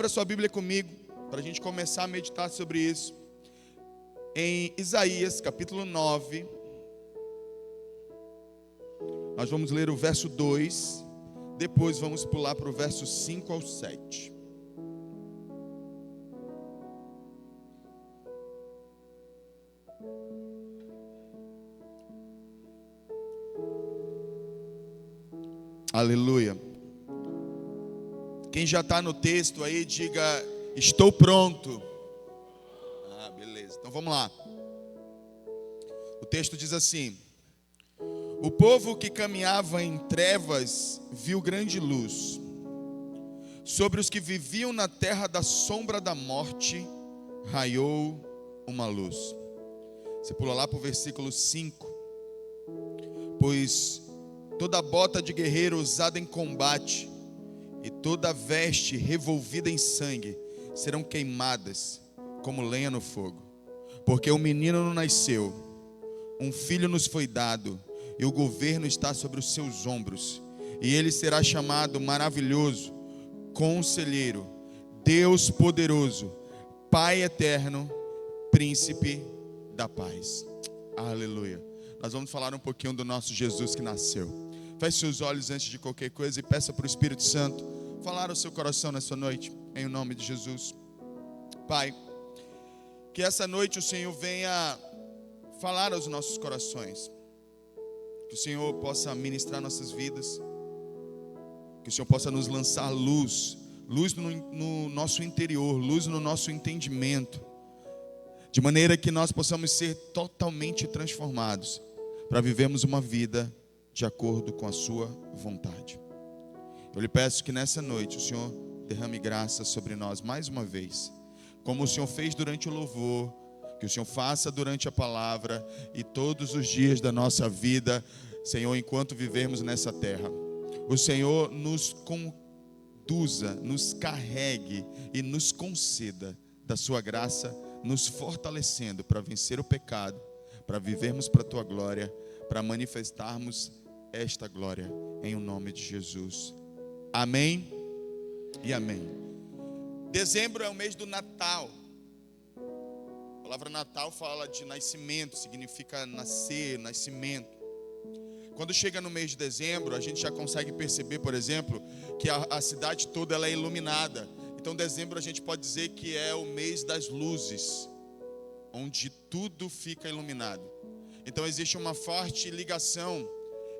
Abra sua Bíblia comigo, para a gente começar a meditar sobre isso. Em Isaías, capítulo 9, nós vamos ler o verso 2, depois vamos pular para o verso 5 ao 7. Aleluia. Quem já está no texto aí, diga: estou pronto. Beleza, então vamos lá. O texto diz assim: o povo que caminhava em trevas viu grande luz. Sobre os que viviam na terra da sombra da morte, raiou uma luz. Você pula lá para o versículo 5. Pois toda bota de guerreiro usada em combate e toda veste revolvida em sangue serão queimadas como lenha no fogo. Porque um menino nos nasceu, um filho nos foi dado, e o governo está sobre os seus ombros. E ele será chamado Maravilhoso, Conselheiro, Deus Poderoso, Pai Eterno, Príncipe da Paz. Aleluia. Nós vamos falar um pouquinho do nosso Jesus que nasceu. Feche seus olhos antes de qualquer coisa e peça para o Espírito Santo falar ao seu coração nessa noite, em nome de Jesus. Pai, que essa noite o Senhor venha falar aos nossos corações, que o Senhor possa ministrar nossas vidas, que o Senhor possa nos lançar luz no nosso interior, luz no nosso entendimento, de maneira que nós possamos ser totalmente transformados, para vivermos uma vida de acordo com a sua vontade. Eu lhe peço que nessa noite o Senhor derrame graça sobre nós mais uma vez, como o Senhor fez durante o louvor, que o Senhor faça durante a palavra e todos os dias da nossa vida, Senhor, enquanto vivermos nessa terra. O Senhor nos conduza, nos carregue e nos conceda da sua graça, nos fortalecendo para vencer o pecado, para vivermos para a tua glória, para manifestarmos esta glória em o nome de Jesus. Amém e amém. Dezembro é o mês do Natal. A palavra Natal fala de nascimento, significa nascer, nascimento. Quando chega no mês de dezembro, a gente já consegue perceber, por exemplo, que a cidade toda ela é iluminada. Então dezembro a gente pode dizer que é o mês das luzes, onde tudo fica iluminado. Então existe uma forte ligação,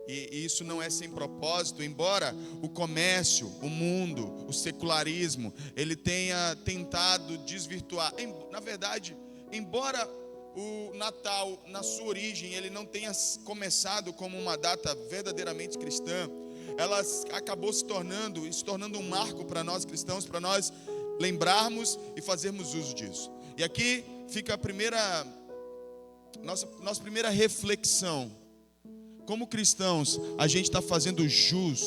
e isso não é sem propósito, embora o comércio, o mundo, o secularismo, ele tenha tentado desvirtuar. Na verdade, embora o Natal, na sua origem, ele não tenha começado como uma data verdadeiramente cristã, ela acabou se tornando um marco para nós cristãos, para nós lembrarmos e fazermos uso disso. E aqui fica nossa primeira reflexão. Como cristãos, a gente está fazendo jus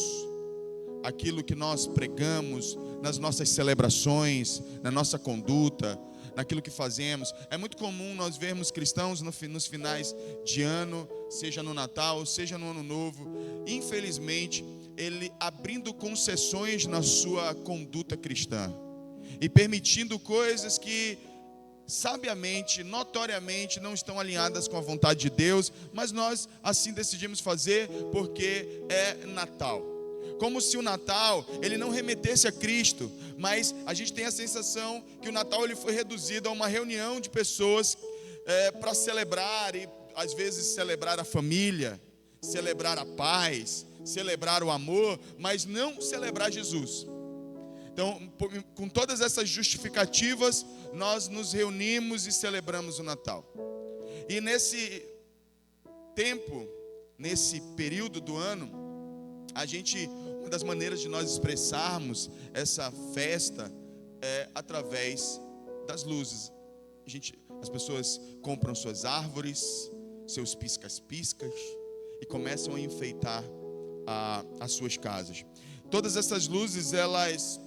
àquilo que nós pregamos nas nossas celebrações, na nossa conduta, naquilo que fazemos. É muito comum nós vermos cristãos nos finais de ano, seja no Natal, seja no Ano Novo, infelizmente, ele abrindo concessões na sua conduta cristã e permitindo coisas que sabiamente, notoriamente não estão alinhadas com a vontade de Deus, mas nós assim decidimos fazer porque é Natal. Como se o Natal ele não remetesse a Cristo, mas a gente tem a sensação que o Natal ele foi reduzido a uma reunião de pessoas para celebrar, e às vezes celebrar a família, celebrar a paz, celebrar o amor, mas não celebrar Jesus. Então, com todas essas justificativas, nós nos reunimos e celebramos o Natal. E nesse tempo, nesse período do ano, uma das maneiras de nós expressarmos essa festa é através das luzes. As pessoas compram suas árvores, seus piscas-piscas e começam a enfeitar as suas casas. Todas essas luzes, elas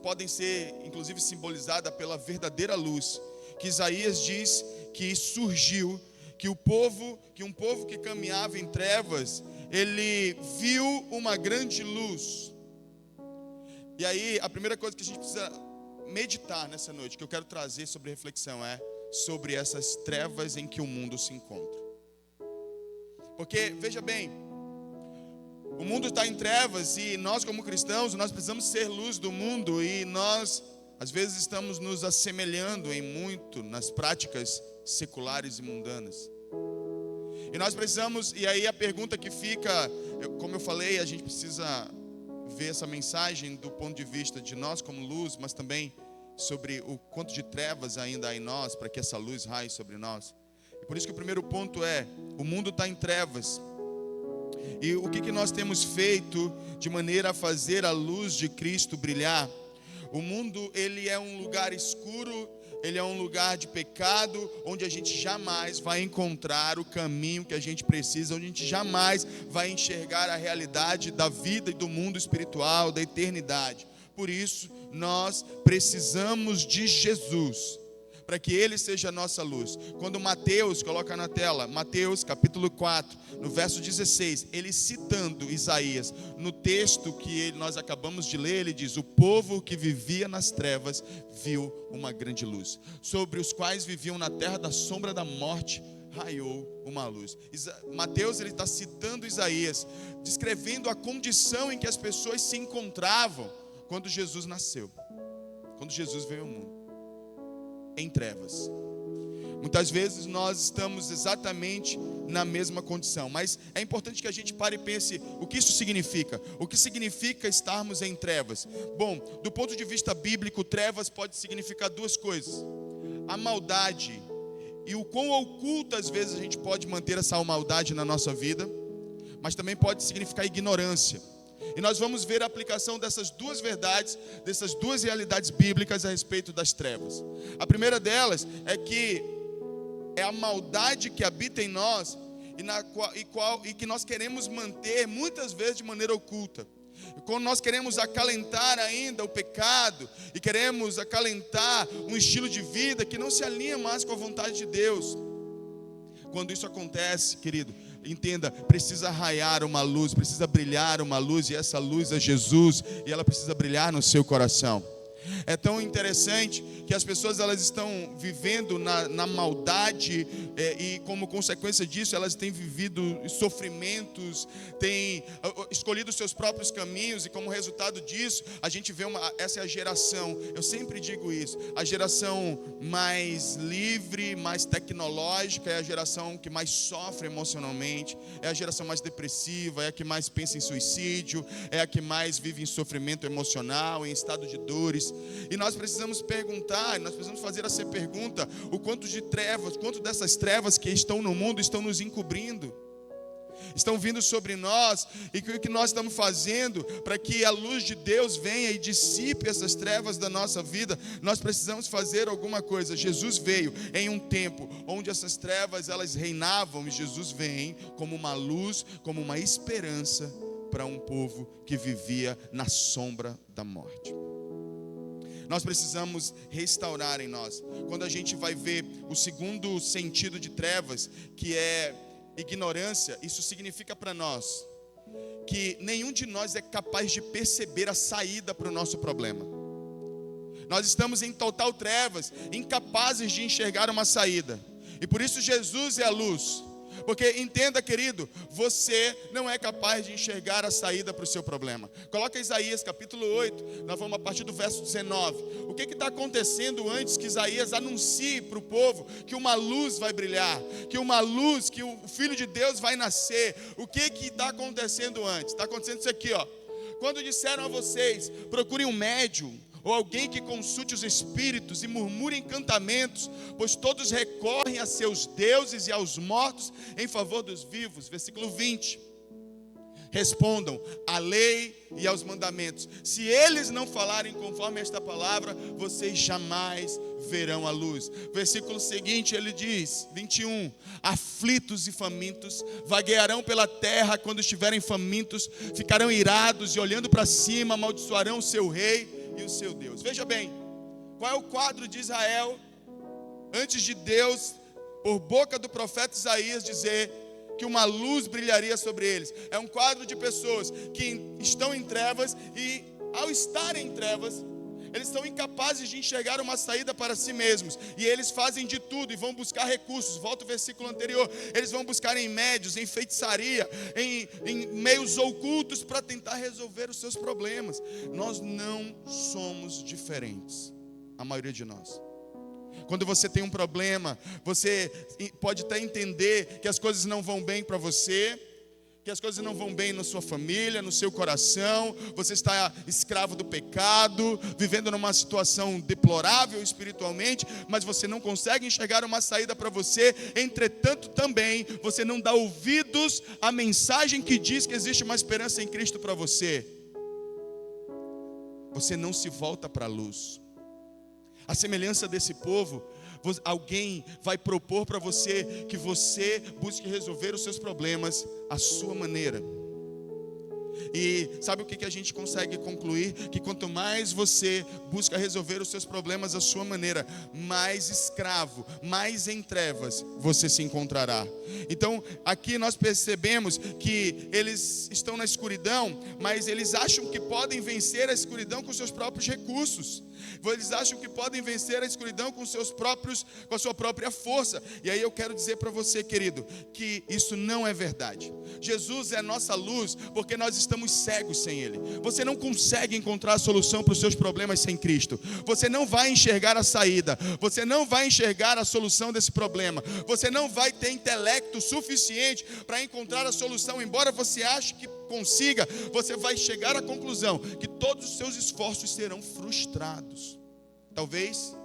podem ser, inclusive, simbolizadas pela verdadeira luz, que Isaías diz que surgiu, que um povo que caminhava em trevas, ele viu uma grande luz. E aí, a primeira coisa que a gente precisa meditar nessa noite, que eu quero trazer sobre reflexão, é sobre essas trevas em que o mundo se encontra. Porque, veja bem, o mundo está em trevas e nós como cristãos, nós precisamos ser luz do mundo, e nós, às vezes, estamos nos assemelhando em muito nas práticas seculares e mundanas. E nós precisamos, e aí a pergunta que fica, como eu falei, a gente precisa ver essa mensagem do ponto de vista de nós como luz, mas também sobre o quanto de trevas ainda há em nós, para que essa luz raie sobre nós. E por isso que o primeiro ponto é, o mundo está em trevas. E o que nós temos feito de maneira a fazer a luz de Cristo brilhar? O mundo, ele é um lugar escuro, ele é um lugar de pecado, onde a gente jamais vai encontrar o caminho que a gente precisa, onde a gente jamais vai enxergar a realidade da vida e do mundo espiritual, da eternidade. Por isso, nós precisamos de Jesus, para que Ele seja a nossa luz. Quando Mateus, coloca na tela, Mateus capítulo 4, no verso 16, ele citando Isaías, no texto que nós acabamos de ler, ele diz: o povo que vivia nas trevas viu uma grande luz, sobre os quais viviam na terra da sombra da morte, raiou uma luz. Mateus, ele está citando Isaías, descrevendo a condição em que as pessoas se encontravam quando Jesus nasceu, quando Jesus veio ao mundo, em trevas. Muitas vezes nós estamos exatamente na mesma condição, mas é importante que a gente pare e pense o que isso significa. O que significa estarmos em trevas? Bom, do ponto de vista bíblico, trevas pode significar duas coisas: a maldade e o quão oculto às vezes a gente pode manter essa maldade na nossa vida, mas também pode significar ignorância. E nós vamos ver a aplicação dessas duas verdades, dessas duas realidades bíblicas a respeito das trevas. A primeira delas é que é a maldade que habita em nós e que nós queremos manter muitas vezes de maneira oculta. E quando nós queremos acalentar ainda o pecado e queremos acalentar um estilo de vida que não se alinha mais com a vontade de Deus, quando isso acontece, querido, entenda, precisa raiar uma luz, precisa brilhar uma luz, e essa luz é Jesus, e ela precisa brilhar no seu coração. É tão interessante que as pessoas, elas estão vivendo na maldade, e como consequência disso elas têm vivido sofrimentos, têm escolhido seus próprios caminhos, e como resultado disso a gente vê essa é a geração, eu sempre digo isso, a geração mais livre, mais tecnológica, é a geração que mais sofre emocionalmente, é a geração mais depressiva, é a que mais pensa em suicídio, é a que mais vive em sofrimento emocional, em estado de dores. E nós precisamos perguntar, nós precisamos fazer essa pergunta: o quanto de trevas, quanto dessas trevas que estão no mundo estão nos encobrindo, estão vindo sobre nós, e o que nós estamos fazendo para que a luz de Deus venha e dissipe essas trevas da nossa vida? Nós precisamos fazer alguma coisa. Jesus veio em um tempo onde essas trevas elas reinavam, e Jesus vem como uma luz, como uma esperança para um povo que vivia na sombra da morte. Nós precisamos restaurar em nós. Quando a gente vai ver o segundo sentido de trevas, que é ignorância, isso significa para nós que nenhum de nós é capaz de perceber a saída para o nosso problema. Nós estamos em total trevas, incapazes de enxergar uma saída. E por isso Jesus é a luz. Porque entenda, querido, você não é capaz de enxergar a saída para o seu problema. Coloca Isaías capítulo 8, nós vamos a partir do verso 19. O que está acontecendo antes que Isaías anuncie para o povo que uma luz vai brilhar, que uma luz, que o Filho de Deus vai nascer? O que está acontecendo antes? Está acontecendo isso aqui, ó. Quando disseram a vocês, procurem um médium, ou alguém que consulte os espíritos e murmure encantamentos, pois todos recorrem a seus deuses e aos mortos em favor dos vivos. Versículo 20. Respondam à lei e aos mandamentos. Se eles não falarem conforme esta palavra, vocês jamais verão a luz. Versículo seguinte, ele diz, 21. Aflitos e famintos vaguearão pela terra quando estiverem famintos, ficarão irados e olhando para cima amaldiçoarão o seu rei e o seu Deus. Veja bem, qual é o quadro de Israel antes de Deus, por boca do profeta Isaías, dizer que uma luz brilharia sobre eles? É um quadro de pessoas que estão em trevas e ao estarem em trevas, eles são incapazes de enxergar uma saída para si mesmos. E eles fazem de tudo e vão buscar recursos. Volta o versículo anterior. Eles vão buscar em médios, em feitiçaria, em meios ocultos para tentar resolver os seus problemas. Nós não somos diferentes, a maioria de nós. Quando você tem um problema, você pode até entender que as coisas não vão bem para você, que as coisas não vão bem na sua família, no seu coração, você está escravo do pecado, vivendo numa situação deplorável espiritualmente, mas você não consegue enxergar uma saída para você. Entretanto, também você não dá ouvidos à mensagem que diz que existe uma esperança em Cristo para você. Você não se volta para a luz. A semelhança desse povo, alguém vai propor para você que você busque resolver os seus problemas à sua maneira. E sabe o que a gente consegue concluir? Que quanto mais você busca resolver os seus problemas à sua maneira, mais escravo, mais em trevas você se encontrará. Então aqui nós percebemos que eles estão na escuridão, mas eles acham que podem vencer a escuridão com seus próprios recursos. Eles acham que podem vencer a escuridão com a sua própria força. E aí eu quero dizer para você, querido, que isso não é verdade. Jesus é a nossa luz, porque nós estamos cegos sem Ele. Você não consegue encontrar a solução para os seus problemas sem Cristo. Você não vai enxergar a saída. Você não vai enxergar a solução desse problema. Você não vai ter intelecto suficiente para encontrar a solução. Embora você ache que consiga, você vai chegar à conclusão que todos os seus esforços serão frustrados. Talvez,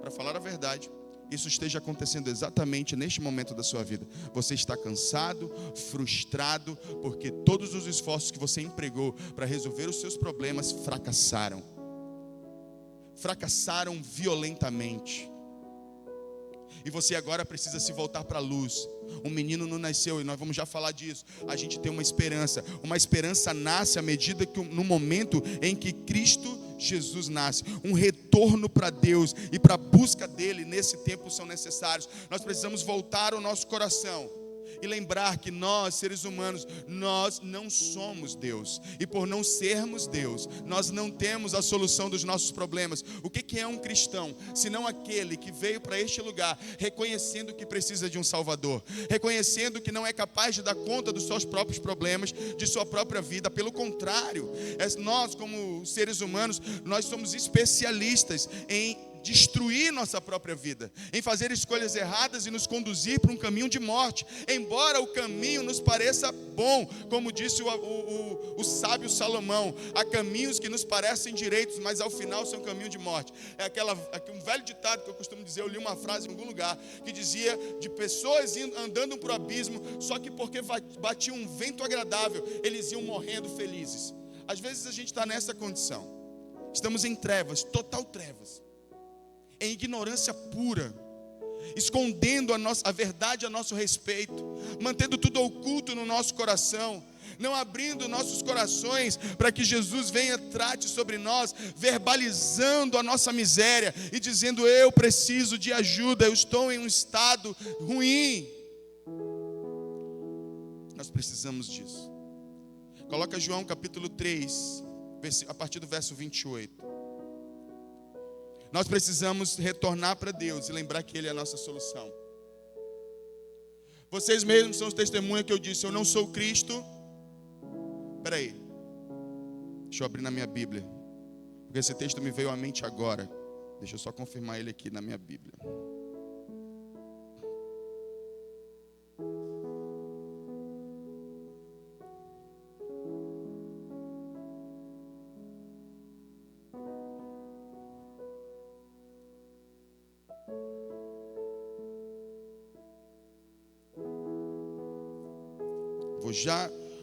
para falar a verdade, isso esteja acontecendo exatamente neste momento da sua vida. Você está cansado, frustrado, porque todos os esforços que você empregou para resolver os seus problemas fracassaram. Fracassaram violentamente. E você agora precisa se voltar para a luz. Um menino não nasceu, e nós vamos já falar disso. A gente tem uma esperança. Uma esperança nasce à medida que, no momento em que Cristo Jesus nasce. Um retorno para Deus e para a busca dele nesse tempo são necessários. Nós precisamos voltar o nosso coração e lembrar que nós, seres humanos, nós não somos Deus. E por não sermos Deus, nós não temos a solução dos nossos problemas. O que é um cristão? Senão aquele que veio para este lugar reconhecendo que precisa de um Salvador, reconhecendo que não é capaz de dar conta dos seus próprios problemas, de sua própria vida. Pelo contrário, nós como seres humanos, nós somos especialistas em destruir nossa própria vida, em fazer escolhas erradas e nos conduzir para um caminho de morte, embora o caminho nos pareça bom, como disse o sábio Salomão. Há caminhos que nos parecem direitos, mas ao final são caminho de morte. É um velho ditado que eu costumo dizer. Eu li uma frase em algum lugar que dizia de pessoas andando para o abismo, só que porque batia um vento agradável, eles iam morrendo felizes. Às vezes a gente está nessa condição, estamos em trevas, total trevas, em ignorância pura, escondendo a verdade a nosso respeito, mantendo tudo oculto no nosso coração, não abrindo nossos corações para que Jesus venha, trate sobre nós, verbalizando a nossa miséria e dizendo: eu preciso de ajuda, eu estou em um estado ruim. Nós precisamos disso. Coloca João capítulo 3, a partir do verso 28. Nós precisamos retornar para Deus e lembrar que Ele é a nossa solução. Vocês mesmos são os testemunhas que eu disse: eu não sou Cristo. Espera aí, deixa eu abrir na minha Bíblia, porque esse texto me veio à mente agora. Deixa eu só confirmar ele aqui na minha Bíblia.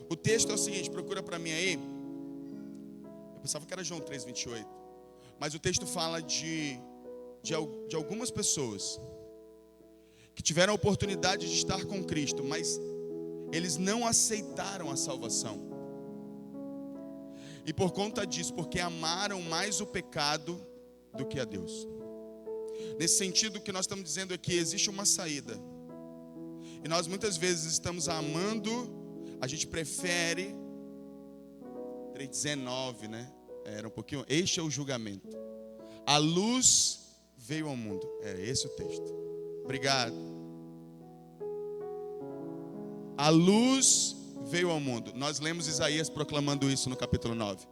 O texto é o seguinte, procura para mim aí. Eu pensava que era João 3:28, mas o texto fala de algumas pessoas que tiveram a oportunidade de estar com Cristo, mas eles não aceitaram a salvação. E por conta disso, porque amaram mais o pecado do que a Deus. Nesse sentido, o que nós estamos dizendo é que existe uma saída. E nós muitas vezes estamos amando, a gente prefere 3:19, né? Era um pouquinho. Este é o julgamento. A luz veio ao mundo. Era esse o texto. Obrigado. A luz veio ao mundo. Nós lemos Isaías proclamando isso no capítulo 9.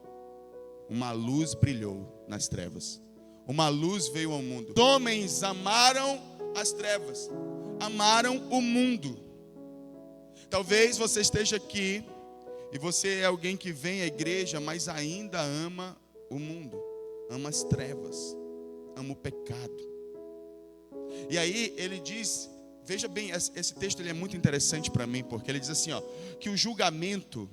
Uma luz brilhou nas trevas. Uma luz veio ao mundo. Os homens amaram as trevas. Amaram o mundo. Talvez você esteja aqui e você é alguém que vem à igreja, mas ainda ama o mundo. Ama as trevas. Ama o pecado. E aí ele diz, veja bem, esse texto ele é muito interessante para mim, porque ele diz assim, que o julgamento,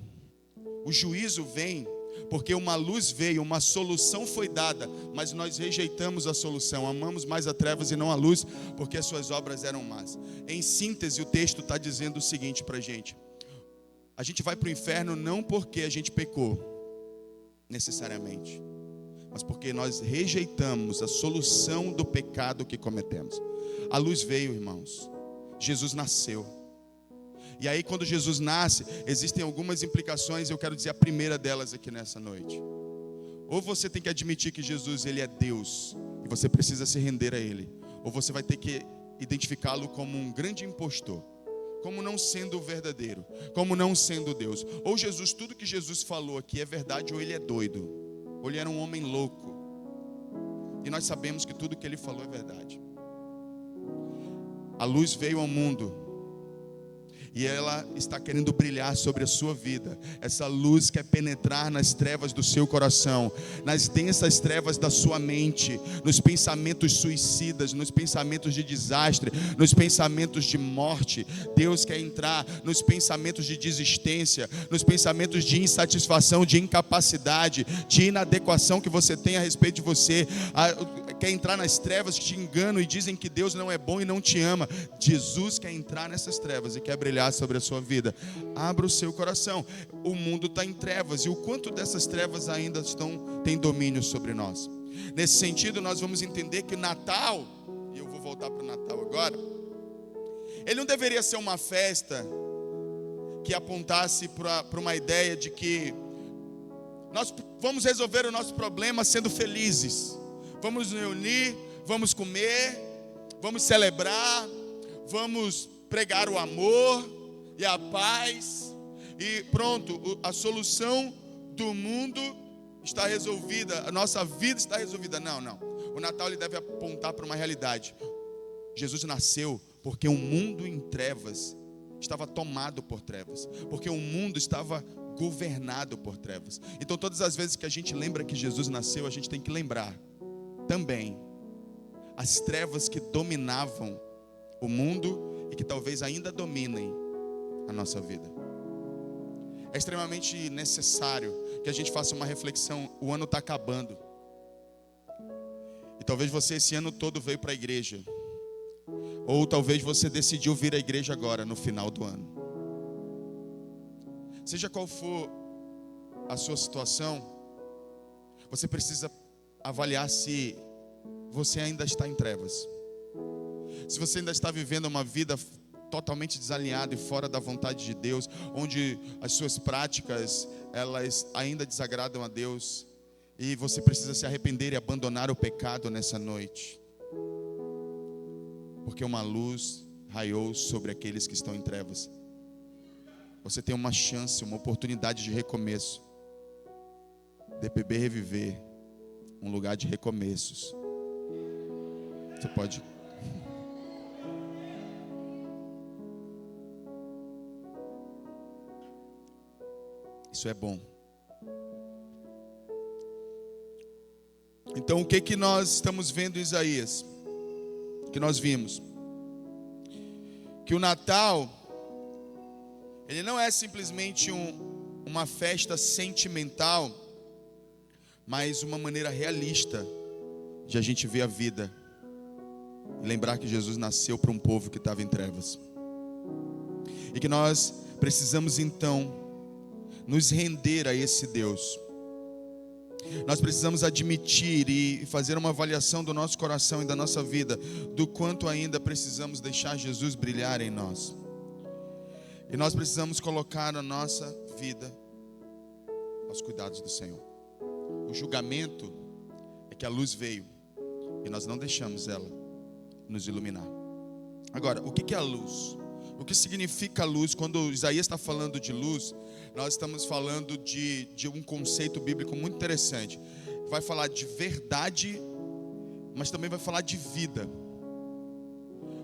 o juízo vem, porque uma luz veio, uma solução foi dada, mas nós rejeitamos a solução, amamos mais as trevas e não a luz, porque as suas obras eram más. Em síntese, o texto está dizendo o seguinte para a gente vai para o inferno não porque a gente pecou, necessariamente, mas porque nós rejeitamos a solução do pecado que cometemos. A luz veio, irmãos. Jesus nasceu. E aí quando Jesus nasce, existem algumas implicações. Eu quero dizer a primeira delas aqui nessa noite. Ou você tem que admitir que Jesus, ele é Deus, e você precisa se render a ele. Ou você vai ter que identificá-lo como um grande impostor, como não sendo o verdadeiro, como não sendo Deus. Ou Jesus, tudo que Jesus falou aqui é verdade, ou ele é doido, ou ele era um homem louco. E nós sabemos que tudo que ele falou é verdade. A luz veio ao mundo, e ela está querendo brilhar sobre a sua vida. Essa luz quer penetrar nas trevas do seu coração, nas densas trevas da sua mente, nos pensamentos suicidas, nos pensamentos de desastre, nos pensamentos de morte. Deus quer entrar nos pensamentos de desistência, nos pensamentos de insatisfação, de incapacidade, de inadequação que você tem a respeito de você. Quer entrar nas trevas que te enganam e dizem que Deus não é bom e não te ama. Jesus quer entrar nessas trevas e quer brilhar sobre a sua vida. Abra o seu coração. O mundo está em trevas, e o quanto dessas trevas ainda têm domínio sobre nós. Nesse sentido, nós vamos entender que o Natal, e eu vou voltar para o Natal agora, ele não deveria ser uma festa que apontasse para uma ideia de que nós vamos resolver o nosso problema sendo felizes. Vamos nos reunir, vamos comer, vamos celebrar, vamos pregar o amor e a paz, e pronto, a solução do mundo está resolvida, a nossa vida está resolvida. Não. O Natal ele deve apontar para uma realidade. Jesus nasceu porque o mundo em trevas estava tomado por trevas, porque o mundo estava governado por trevas. Então todas as vezes que a gente lembra que Jesus nasceu, a gente tem que lembrar também as trevas que dominavam o mundo e que talvez ainda dominem a nossa vida. É extremamente necessário que a gente faça uma reflexão. O ano está acabando, e talvez você esse ano todo veio para a igreja, ou talvez você decidiu vir à igreja agora no final do ano. Seja qual for a sua situação, você precisa avaliar se você ainda está em trevas, se você ainda está vivendo uma vida totalmente desalinhada e fora da vontade de Deus, onde as suas práticas elas ainda desagradam a Deus, e você precisa se arrepender e abandonar o pecado nessa noite, porque uma luz raiou sobre aqueles que estão em trevas. Você tem uma chance, uma oportunidade de recomeço. DPB Reviver, um lugar de recomeços. Você pode... Isso é bom. Então o que nós estamos vendo em Isaías? O que nós vimos? Que o Natal, ele não é simplesmente uma festa sentimental, mas uma maneira realista de a gente ver a vida e lembrar que Jesus nasceu para um povo que estava em trevas, e que nós precisamos então nos render a esse Deus. Nós precisamos admitir e fazer uma avaliação do nosso coração e da nossa vida, do quanto ainda precisamos deixar Jesus brilhar em nós. E nós precisamos colocar a nossa vida aos cuidados do Senhor. o julgamento é que a luz veio e nós não deixamos ela nos iluminar. Agora, o que é a luz? O que significa luz? Quando Isaías está falando de luz, nós estamos falando de um conceito bíblico muito interessante. Vai falar de verdade, mas também vai falar de vida.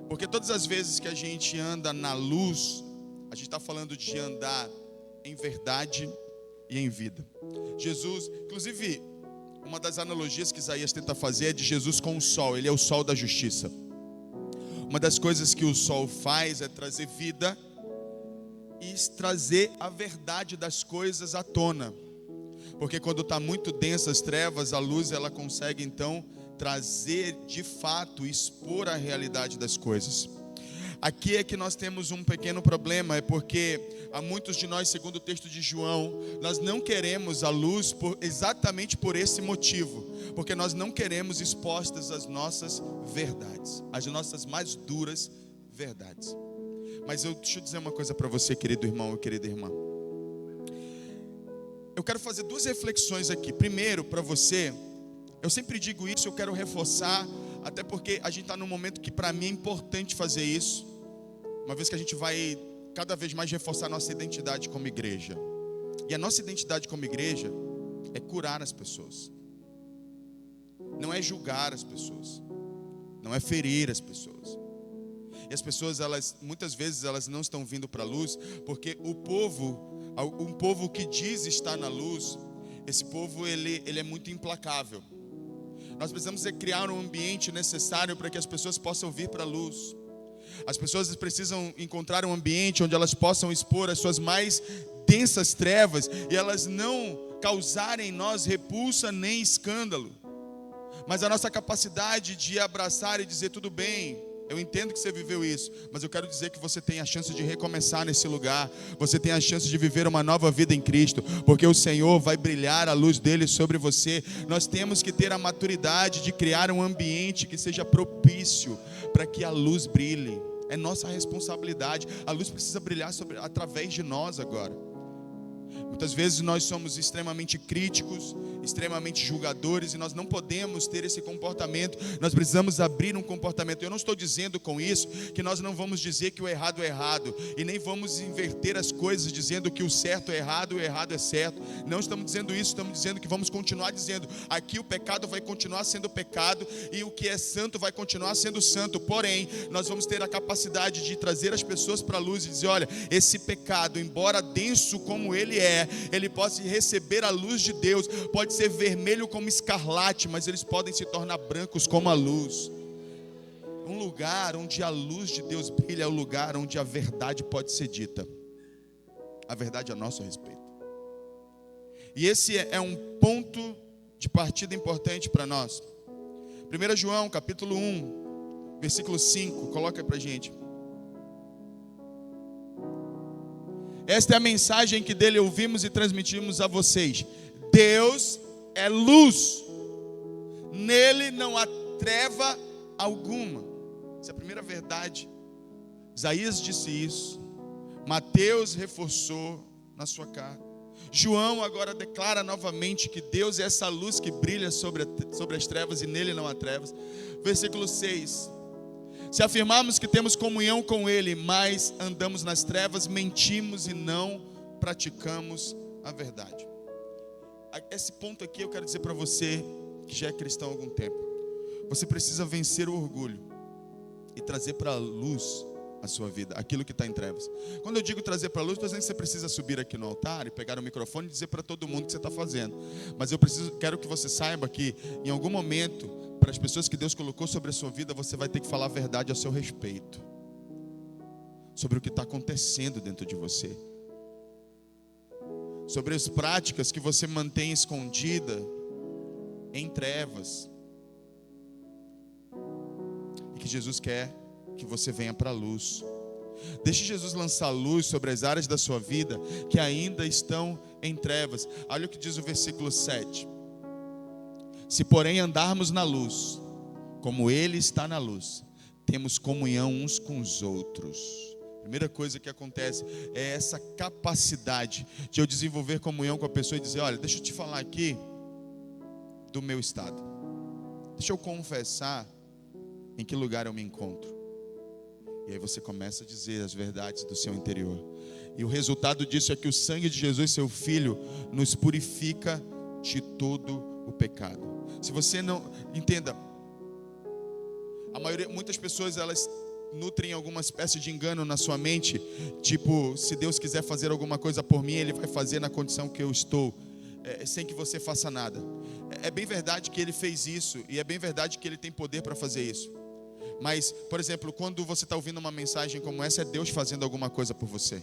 Porque todas as vezes que a gente anda na luz, a gente está falando de andar em verdade e em vida. Jesus, inclusive, uma das analogias que Isaías tenta fazer é de Jesus com o sol. Ele é o sol da justiça. Uma das coisas que o sol faz é trazer vida e trazer a verdade das coisas à tona. Porque quando está muito densa as trevas, a luz ela consegue então trazer de fato, expor a realidade das coisas. Aqui é que nós temos um pequeno problema, é porque há muitos de nós, segundo o texto de João, nós não queremos a luz exatamente por esse motivo, porque nós não queremos expostas as nossas verdades, as nossas mais duras verdades. Mas deixa eu dizer uma coisa para você, querido irmão e querida irmã. Eu quero fazer duas reflexões aqui. Primeiro, para você, eu sempre digo isso, eu quero reforçar, até porque a gente está num momento que para mim é importante fazer isso, uma vez que a gente vai cada vez mais reforçar a nossa identidade como igreja. E a nossa identidade como igreja é curar as pessoas, não é julgar as pessoas, não é ferir as pessoas. E as pessoas, muitas vezes elas não estão vindo para a luz, porque um povo que diz estar na luz, esse povo ele é muito implacável. Nós precisamos criar um ambiente necessário para que as pessoas possam vir para a luz. As pessoas precisam encontrar um ambiente onde elas possam expor as suas mais densas trevas e elas não causarem em nós repulsa nem escândalo. Mas a nossa capacidade de abraçar e dizer tudo bem, eu entendo que você viveu isso, mas eu quero dizer que você tem a chance de recomeçar nesse lugar. Você tem a chance de viver uma nova vida em Cristo, porque o Senhor vai brilhar a luz dele sobre você. Nós temos que ter a maturidade de criar um ambiente que seja propício para que a luz brilhe. É nossa responsabilidade. A luz precisa brilhar através de nós agora. Muitas vezes nós somos extremamente críticos, extremamente julgadores, e nós não podemos ter esse comportamento. Nós precisamos abrir um comportamento. Eu não estou dizendo com isso que nós não vamos dizer que o errado é errado, e nem vamos inverter as coisas dizendo que o certo é errado e o errado é certo. Não estamos dizendo isso, estamos dizendo que vamos continuar dizendo aqui o pecado vai continuar sendo pecado e o que é santo vai continuar sendo santo. Porém, nós vamos ter a capacidade de trazer as pessoas para a luz e dizer: olha, esse pecado, embora denso como ele pode receber a luz de Deus, pode ser vermelho como escarlate, mas eles podem se tornar brancos como a luz. Um lugar onde a luz de Deus brilha é o lugar onde a verdade pode ser dita, a verdade a nosso respeito. E esse é um ponto de partida importante para nós. 1 João capítulo 1 versículo 5, coloca aí para a gente. Esta é a mensagem que dele ouvimos e transmitimos a vocês. Deus é luz, nele não há treva alguma. Essa é a primeira verdade. Isaías disse isso, Mateus reforçou na sua carta. João agora declara novamente que Deus é essa luz que brilha sobre as trevas e nele não há trevas. Versículo 6. Se afirmarmos que temos comunhão com Ele, mas andamos nas trevas, mentimos e não praticamos a verdade. Esse ponto aqui eu quero dizer para você que já é cristão há algum tempo. Você precisa vencer o orgulho e trazer para a luz a sua vida, aquilo que está em trevas. Quando eu digo trazer para a luz, estou dizendo que você precisa subir aqui no altar e pegar o microfone e dizer para todo mundo o que você está fazendo. Mas quero que você saiba que em algum momento, para as pessoas que Deus colocou sobre a sua vida, você vai ter que falar a verdade a seu respeito, sobre o que está acontecendo dentro de você, sobre as práticas que você mantém escondida em trevas, e que Jesus quer que você venha para a luz. Deixe Jesus lançar luz sobre as áreas da sua vida que ainda estão em trevas. Olha o que diz o versículo 7. Se porém andarmos na luz, como Ele está na luz, temos comunhão uns com os outros. Primeira coisa que acontece é essa capacidade de eu desenvolver comunhão com a pessoa e dizer: olha, deixa eu te falar aqui, do meu estado. Deixa eu confessar em que lugar eu me encontro. E aí você começa a dizer as verdades do seu interior. E o resultado disso é que o sangue de Jesus, seu Filho, nos purifica de todo o pecado. Se você não entenda, muitas pessoas elas nutrem alguma espécie de engano na sua mente, tipo, se Deus quiser fazer alguma coisa por mim, Ele vai fazer na condição que eu estou, sem que você faça nada. É bem verdade que Ele fez isso, e é bem verdade que Ele tem poder para fazer isso. Mas, por exemplo, quando você está ouvindo uma mensagem como essa, é Deus fazendo alguma coisa por você.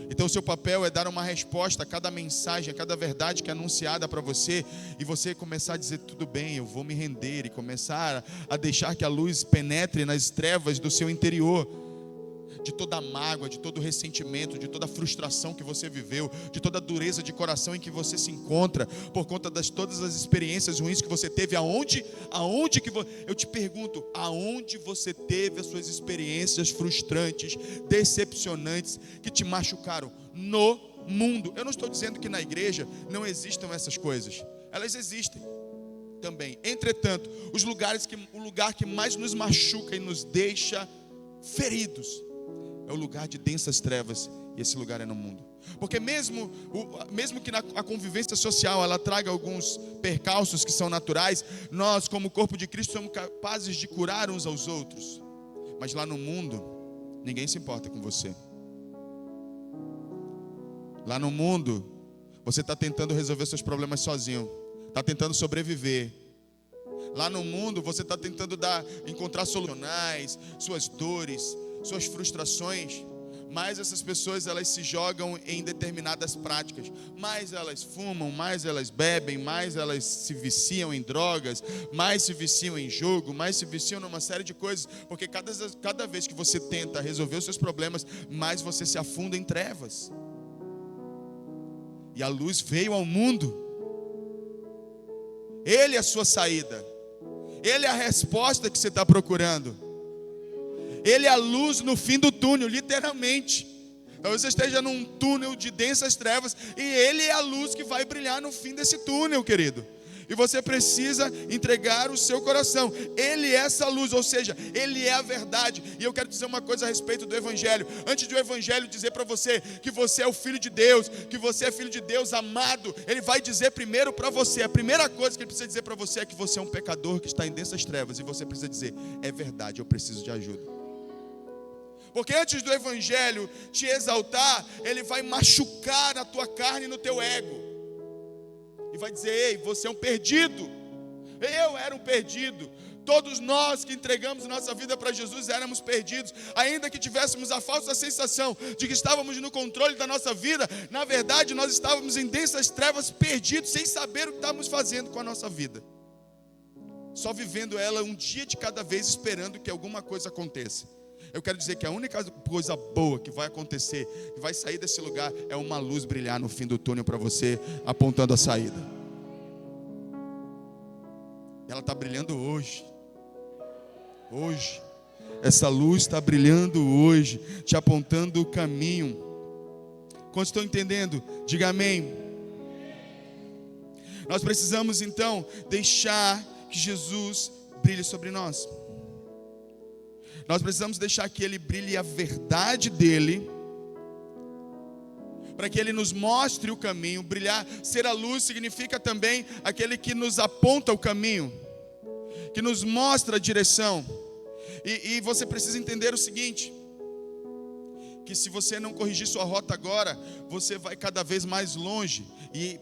Então o seu papel é dar uma resposta a cada mensagem, a cada verdade que é anunciada para você, e você começar a dizer, tudo bem, eu vou me render, e começar a deixar que a luz penetre nas trevas do seu interior, de toda a mágoa, de todo o ressentimento, de toda a frustração que você viveu, de toda a dureza de coração em que você se encontra, por conta das todas as experiências ruins que você teve. Eu te pergunto, aonde você teve as suas experiências frustrantes, decepcionantes, que te machucaram? No mundo. Eu não estou dizendo que na igreja não existam essas coisas, elas existem também. Entretanto, o lugar que mais nos machuca e nos deixa feridos é o lugar de densas trevas, e esse lugar é no mundo. Porque mesmo que a convivência social ela traga alguns percalços que são naturais, nós como corpo de Cristo somos capazes de curar uns aos outros. Mas lá no mundo, ninguém se importa com você. Lá no mundo, você está tentando resolver seus problemas sozinho, está tentando sobreviver. Lá no mundo, você está tentando encontrar soluções, suas dores, suas frustrações. Mais essas pessoas elas se jogam em determinadas práticas. Mais elas fumam, mais elas bebem, mais elas se viciam em drogas, mais se viciam em jogo, mais se viciam numa série de coisas. Porque cada vez que você tenta resolver os seus problemas, mais você se afunda em trevas. E a luz veio ao mundo. Ele é a sua saída. Ele é a resposta que você está procurando. Ele é a luz no fim do túnel, literalmente. Talvez você esteja num túnel de densas trevas, e Ele é a luz que vai brilhar no fim desse túnel, querido. E você precisa entregar o seu coração. Ele é essa luz, ou seja, Ele é a verdade. E eu quero dizer uma coisa a respeito do Evangelho. Antes do Evangelho dizer para você que você é o Filho de Deus, que você é Filho de Deus amado, Ele vai dizer primeiro para você, a primeira coisa que Ele precisa dizer para você é que você é um pecador que está em densas trevas. E você precisa dizer, é verdade, eu preciso de ajuda. Porque antes do Evangelho te exaltar, ele vai machucar a tua carne e no teu ego. E vai dizer, ei, você é um perdido. Eu era um perdido. Todos nós que entregamos nossa vida para Jesus éramos perdidos. Ainda que tivéssemos a falsa sensação de que estávamos no controle da nossa vida, na verdade nós estávamos em densas trevas, perdidos, sem saber o que estávamos fazendo com a nossa vida. Só vivendo ela um dia de cada vez, esperando que alguma coisa aconteça. Eu quero dizer que a única coisa boa que vai acontecer, que vai sair desse lugar, é uma luz brilhar no fim do túnel para você, apontando a saída. Ela está brilhando hoje. Hoje. Essa luz está brilhando hoje, te apontando o caminho. Quantos estão entendendo? Diga amém. Nós precisamos então deixar que Jesus brilhe sobre nós. Nós precisamos deixar que Ele brilhe a verdade dEle, para que Ele nos mostre o caminho. Brilhar, ser a luz significa também aquele que nos aponta o caminho, que nos mostra a direção. E você precisa entender o seguinte, que se você não corrigir sua rota agora, você vai cada vez mais longe, e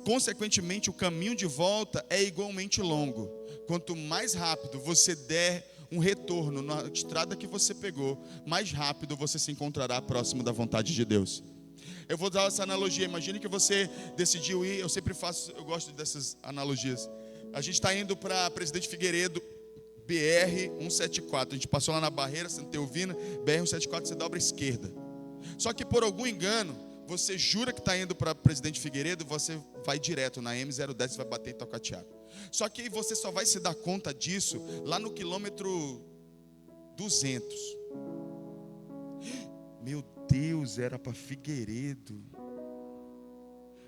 consequentemente o caminho de volta é igualmente longo. Quanto mais rápido você der um retorno na estrada que você pegou, mais rápido você se encontrará próximo da vontade de Deus. Eu vou dar essa analogia. Imagine que você decidiu ir. Eu gosto dessas analogias. A gente está indo para Presidente Figueiredo, BR-174. A gente passou lá na barreira, Santa Teovina, BR-174, você dobra à esquerda. Só que por algum engano, você jura que está indo para Presidente Figueiredo, você vai direto na M010 e vai bater em Tocatiago. Só que você só vai se dar conta disso lá no quilômetro 200. Meu Deus, era para Figueiredo.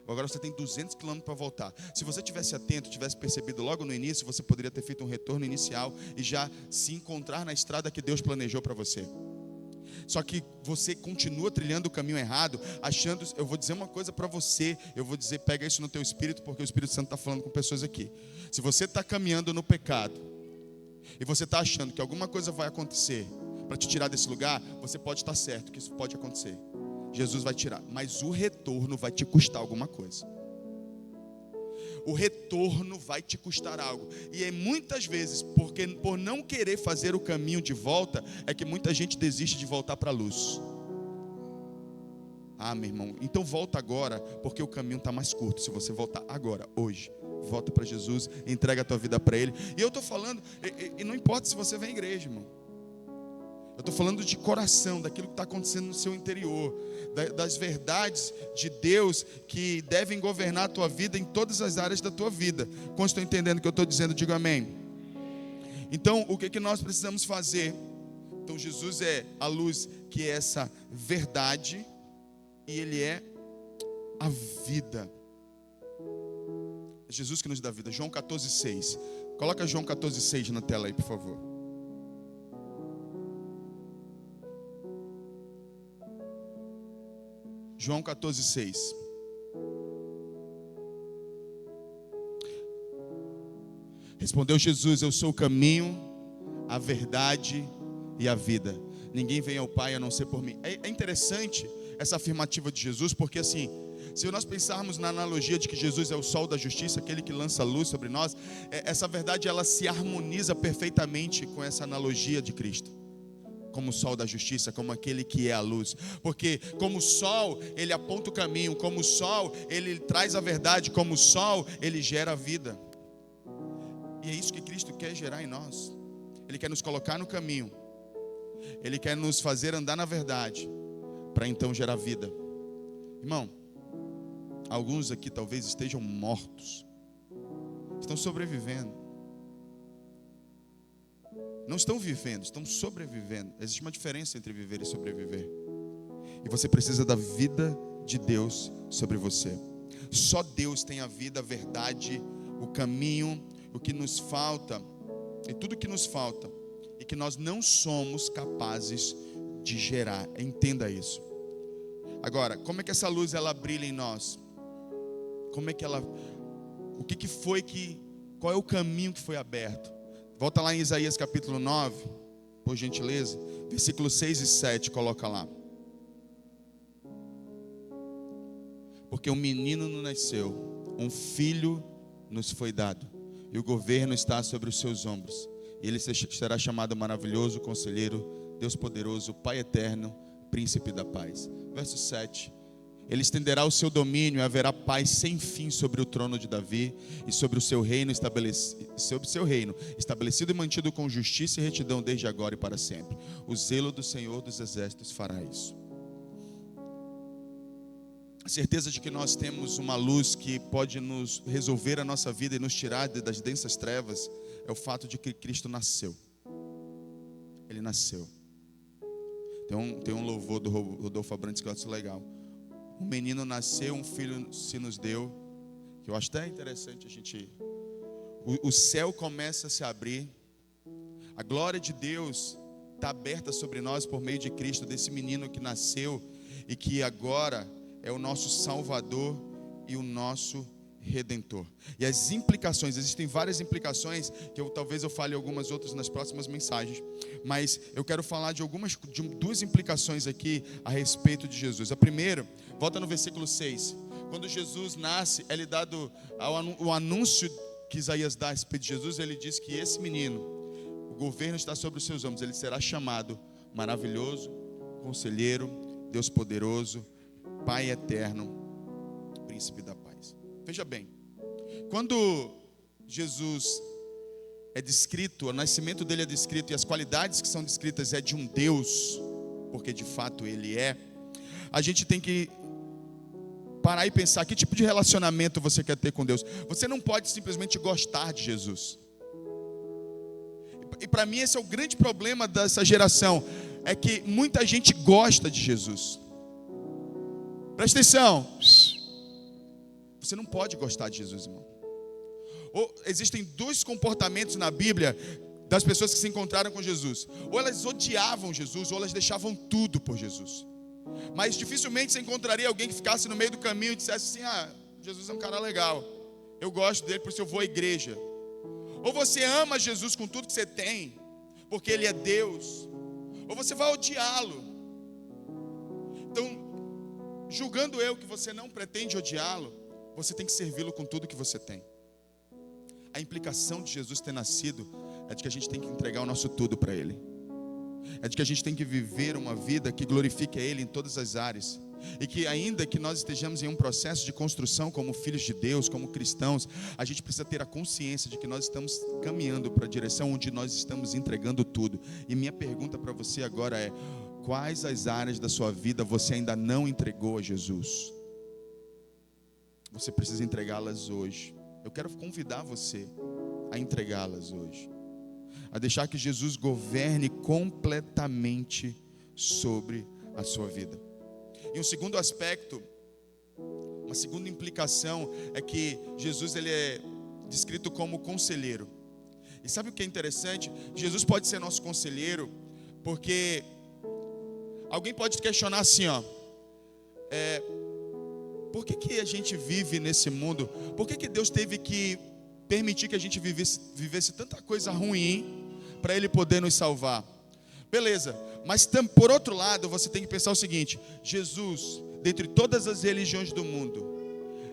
Agora você tem 200 quilômetros para voltar. Se você tivesse atento, tivesse percebido logo no início, você poderia ter feito um retorno inicial e já se encontrar na estrada que Deus planejou para você. Só que você continua trilhando o caminho errado, achando... Eu vou dizer uma coisa para você, pega isso no teu espírito, porque o Espírito Santo está falando com pessoas aqui. Se você está caminhando no pecado e você está achando que alguma coisa vai acontecer para te tirar desse lugar, você pode estar certo que isso pode acontecer. Jesus vai tirar, mas o retorno vai te custar alguma coisa. O retorno vai te custar algo. E é muitas vezes, porque por não querer fazer o caminho de volta, é que muita gente desiste de voltar para a luz. Ah, meu irmão, então volta agora, porque o caminho está mais curto. Se você voltar agora, hoje, volta para Jesus, entrega a tua vida para Ele. E eu estou falando, e não importa se você vem à igreja, irmão. Eu estou falando de coração, daquilo que está acontecendo no seu interior, das verdades de Deus que devem governar a tua vida em todas as áreas da tua vida. Quando estou entendendo o que eu estou dizendo, diga amém. Então, o que nós precisamos fazer? Então, Jesus é a luz que é essa verdade e Ele é a vida. É Jesus que nos dá vida. João 14,6. Coloca João 14,6 na tela aí, por favor. João 14,6. Respondeu Jesus: eu sou o caminho, a verdade e a vida. Ninguém vem ao Pai a não ser por mim. É interessante essa afirmativa de Jesus, porque assim, se nós pensarmos na analogia de que Jesus é o sol da justiça, aquele que lança luz sobre nós, essa verdade ela se harmoniza perfeitamente com essa analogia de Cristo. Como o sol da justiça, como aquele que é a luz. Porque como o sol, ele aponta o caminho. Como o sol, ele traz a verdade. Como o sol, ele gera a vida. E é isso que Cristo quer gerar em nós. Ele quer nos colocar no caminho. Ele quer nos fazer andar na verdade, para então gerar vida. Irmão, alguns aqui talvez estejam mortos, estão sobrevivendo. Não estão vivendo, estão sobrevivendo. Existe uma diferença entre viver e sobreviver. E você precisa da vida de Deus sobre você. Só Deus tem a vida, a verdade, o caminho, o que nos falta, e tudo que nos falta, e que nós não somos capazes de gerar. Entenda isso. Agora, como é que essa luz ela brilha em nós? Como é que ela... Qual é o caminho que foi aberto? Volta lá em Isaías capítulo 9, por gentileza, versículos 6 e 7, coloca lá. Porque um menino nos nasceu, um filho nos foi dado, e o governo está sobre os seus ombros. E ele será chamado Maravilhoso, Conselheiro, Deus Poderoso, Pai Eterno, Príncipe da Paz. Verso 7. Ele estenderá o seu domínio e haverá paz sem fim sobre o trono de Davi e sobre o seu reino estabelecido e mantido com justiça e retidão desde agora e para sempre. O zelo do Senhor dos Exércitos fará isso. A certeza de que nós temos uma luz que pode nos resolver a nossa vida e nos tirar das densas trevas é o fato de que Cristo nasceu. Ele nasceu. Tem um louvor do Rodolfo Abrantes que eu acho legal. Um menino nasceu, um filho se nos deu. Que eu acho até interessante a gente... O céu começa a se abrir. A glória de Deus está aberta sobre nós por meio de Cristo, desse menino que nasceu e que agora é o nosso Salvador e o nosso Redentor. E as implicações, existem várias implicações que talvez eu fale algumas outras nas próximas mensagens, mas eu quero falar de duas implicações aqui a respeito de Jesus. A primeira, volta no versículo 6. Quando Jesus nasce, é lhe dado o anúncio que Isaías dá a respeito de Jesus. Ele diz que esse menino, o governo está sobre os seus ombros. Ele será chamado Maravilhoso, Conselheiro, Deus Poderoso, Pai Eterno, Príncipe da Paz. Veja bem, quando Jesus é descrito, o nascimento dele é descrito e as qualidades que são descritas é de um Deus, porque de fato ele é, a gente tem que parar e pensar que tipo de relacionamento você quer ter com Deus. Você não pode simplesmente gostar de Jesus. E para mim esse é o grande problema dessa geração, é que muita gente gosta de Jesus. Presta atenção. Você não pode gostar de Jesus, irmão. Ou existem dois comportamentos na Bíblia das pessoas que se encontraram com Jesus. Ou elas odiavam Jesus, ou elas deixavam tudo por Jesus. Mas dificilmente você encontraria alguém que ficasse no meio do caminho e dissesse assim: Jesus é um cara legal, eu gosto dele, por isso eu vou à igreja. Ou você ama Jesus com tudo que você tem, porque ele é Deus, ou você vai odiá-lo. Então, julgando eu que você não pretende odiá-lo, você tem que servi-lo com tudo que você tem. A implicação de Jesus ter nascido é de que a gente tem que entregar o nosso tudo para ele. É de que a gente tem que viver uma vida que glorifique a ele em todas as áreas. E que ainda que nós estejamos em um processo de construção como filhos de Deus, como cristãos, a gente precisa ter a consciência de que nós estamos caminhando para a direção onde nós estamos entregando tudo. E minha pergunta para você agora é: quais as áreas da sua vida você ainda não entregou a Jesus? Você precisa entregá-las hoje. Eu quero convidar você a entregá-las hoje, a deixar que Jesus governe completamente sobre a sua vida. E um segundo aspecto, uma segunda implicação é que Jesus ele é descrito como conselheiro. E sabe o que é interessante? Jesus pode ser nosso conselheiro porque alguém pode questionar assim, por que a gente vive nesse mundo? Por que Deus teve que permitir que a gente vivesse tanta coisa ruim para Ele poder nos salvar? Beleza, mas por outro lado você tem que pensar o seguinte: Jesus, dentre todas as religiões do mundo,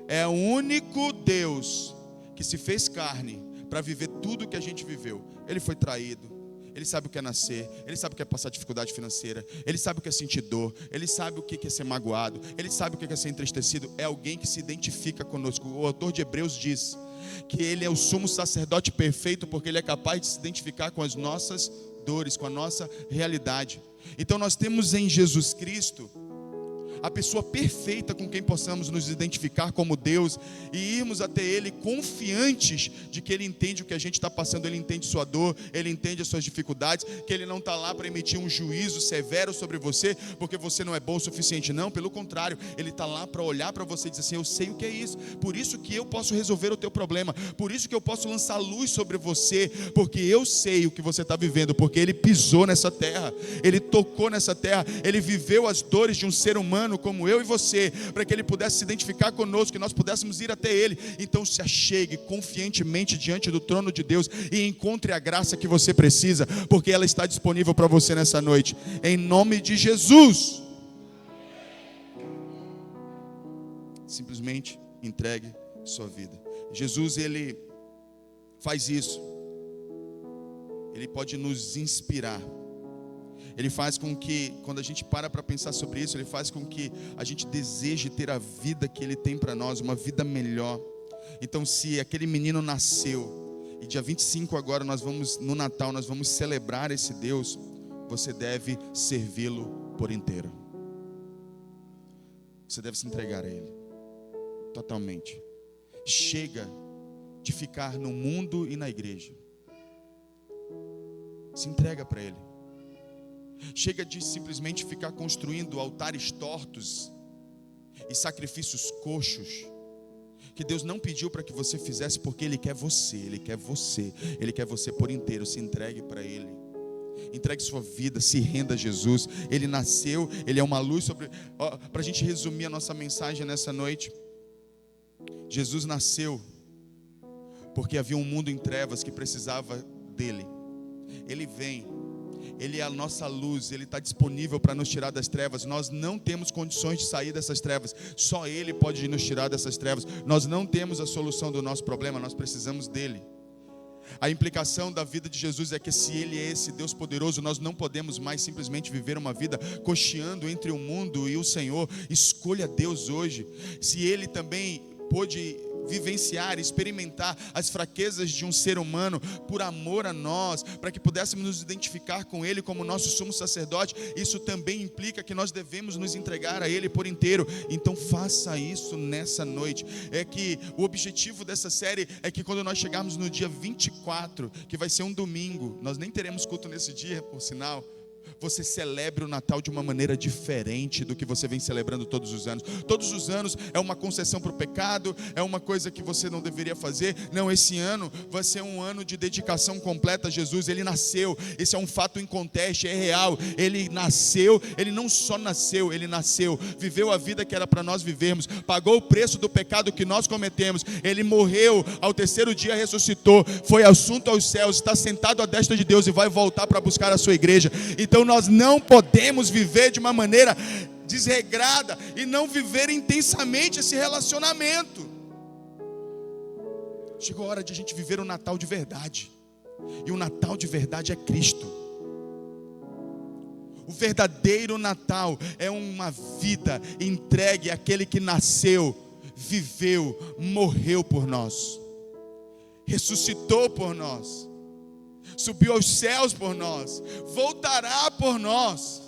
é o único Deus que se fez carne para viver tudo que a gente viveu. Ele foi traído, ele sabe o que é nascer, ele sabe o que é passar dificuldade financeira, ele sabe o que é sentir dor, ele sabe o que é ser magoado, ele sabe o que é ser entristecido. É alguém que se identifica conosco. O autor de Hebreus diz que ele é o sumo sacerdote perfeito porque ele é capaz de se identificar com as nossas dores, com a nossa realidade. Então nós temos em Jesus Cristo a pessoa perfeita com quem possamos nos identificar como Deus e irmos até Ele confiantes de que Ele entende o que a gente está passando, Ele entende sua dor, Ele entende as suas dificuldades, que Ele não está lá para emitir um juízo severo sobre você, porque você não é bom o suficiente. Não, pelo contrário, Ele está lá para olhar para você e dizer assim: eu sei o que é isso, por isso que eu posso resolver o teu problema, por isso que eu posso lançar luz sobre você, porque eu sei o que você está vivendo, porque Ele pisou nessa terra, Ele tocou nessa terra, Ele viveu as dores de um ser humano como eu e você, para que Ele pudesse se identificar conosco, que nós pudéssemos ir até Ele. Então se achegue confiantemente diante do trono de Deus e encontre a graça que você precisa, porque ela está disponível para você nessa noite, em nome de Jesus. Simplesmente entregue sua vida. Jesus, Ele faz isso. Ele pode nos inspirar. Ele faz com que, quando a gente para pensar sobre isso, Ele faz com que a gente deseje ter a vida que Ele tem para nós, uma vida melhor. Então, se aquele menino nasceu, e dia 25 agora no Natal, nós vamos celebrar esse Deus, você deve servi-lo por inteiro. Você deve se entregar a Ele, totalmente. Chega de ficar no mundo e na igreja. Se entrega para Ele. Chega de simplesmente ficar construindo altares tortos e sacrifícios coxos, que Deus não pediu para que você fizesse, porque Ele quer você, Ele quer você, Ele quer você por inteiro. Se entregue para Ele, entregue sua vida, se renda a Jesus. Ele nasceu, Ele é uma luz sobre... Para a gente resumir a nossa mensagem nessa noite, Jesus nasceu porque havia um mundo em trevas que precisava dEle. Ele vem, Ele é a nossa luz, Ele está disponível para nos tirar das trevas. Nós não temos condições de sair dessas trevas, só Ele pode nos tirar dessas trevas. Nós não temos a solução do nosso problema, nós precisamos dEle. A implicação da vida de Jesus é que, se Ele é esse Deus poderoso, nós não podemos mais simplesmente viver uma vida cocheando entre o mundo e o Senhor. Escolha Deus hoje. Se Ele também pôde vivenciar, experimentar as fraquezas de um ser humano por amor a nós, para que pudéssemos nos identificar com Ele como nosso sumo sacerdote, isso também implica que nós devemos nos entregar a Ele por inteiro. Então faça isso nessa noite. É que o objetivo dessa série é que, quando nós chegarmos no dia 24, que vai ser um domingo, nós nem teremos culto nesse dia, por sinal, você celebre o Natal de uma maneira diferente do que você vem celebrando todos os anos. Todos os anos é uma concessão para o pecado, é uma coisa que você não deveria fazer. Não, esse ano vai ser um ano de dedicação completa a Jesus. Ele nasceu, esse é um fato inconteste, é real. Ele nasceu, ele não só nasceu, ele nasceu, viveu a vida que era para nós vivermos, pagou o preço do pecado que nós cometemos. Ele morreu, ao terceiro dia ressuscitou, foi assunto aos céus, está sentado à destra de Deus e vai voltar para buscar a sua igreja. Então nós não podemos viver de uma maneira desregrada e não viver intensamente esse relacionamento. Chegou a hora de a gente viver o Natal de verdade. E o Natal de verdade é Cristo. O verdadeiro Natal é uma vida entregue àquele que nasceu, viveu, morreu por nós, ressuscitou por nós, subiu aos céus por nós, voltará por nós.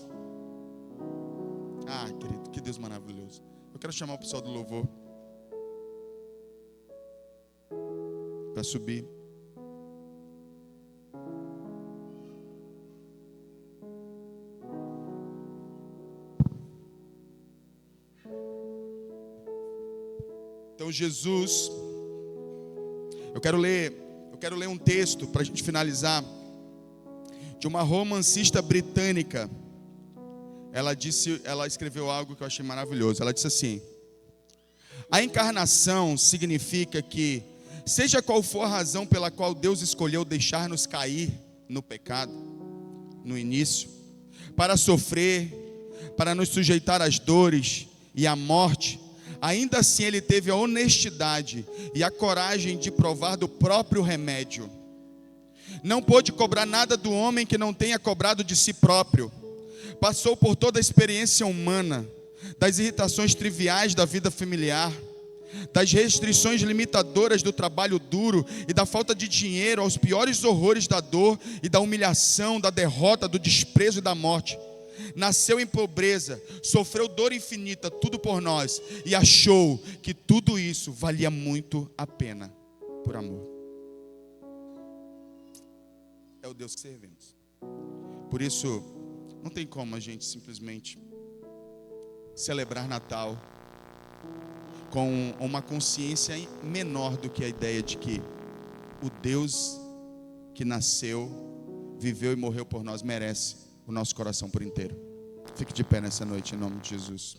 Ah, querido, que Deus maravilhoso. Eu quero chamar o pessoal do louvor para subir. Então Jesus, eu quero ler um texto para a gente finalizar, de uma romancista britânica. Ela escreveu algo que eu achei maravilhoso. Ela disse assim: a encarnação significa que, seja qual for a razão pela qual Deus escolheu deixar-nos cair no pecado, no início, para sofrer, para nos sujeitar às dores e à morte, ainda assim Ele teve a honestidade e a coragem de provar do próprio remédio. Não pôde cobrar nada do homem que não tenha cobrado de si próprio. Passou por toda a experiência humana, das irritações triviais da vida familiar, das restrições limitadoras do trabalho duro e da falta de dinheiro, aos piores horrores da dor e da humilhação, da derrota, do desprezo e da morte. Nasceu em pobreza, sofreu dor infinita, tudo por nós, e achou que tudo isso valia muito a pena, por amor. É o Deus que servimos. Por isso, não tem como a gente simplesmente celebrar Natal com uma consciência menor do que a ideia de que o Deus que nasceu, viveu e morreu por nós merece o nosso coração por inteiro. Fique de pé nessa noite em nome de Jesus.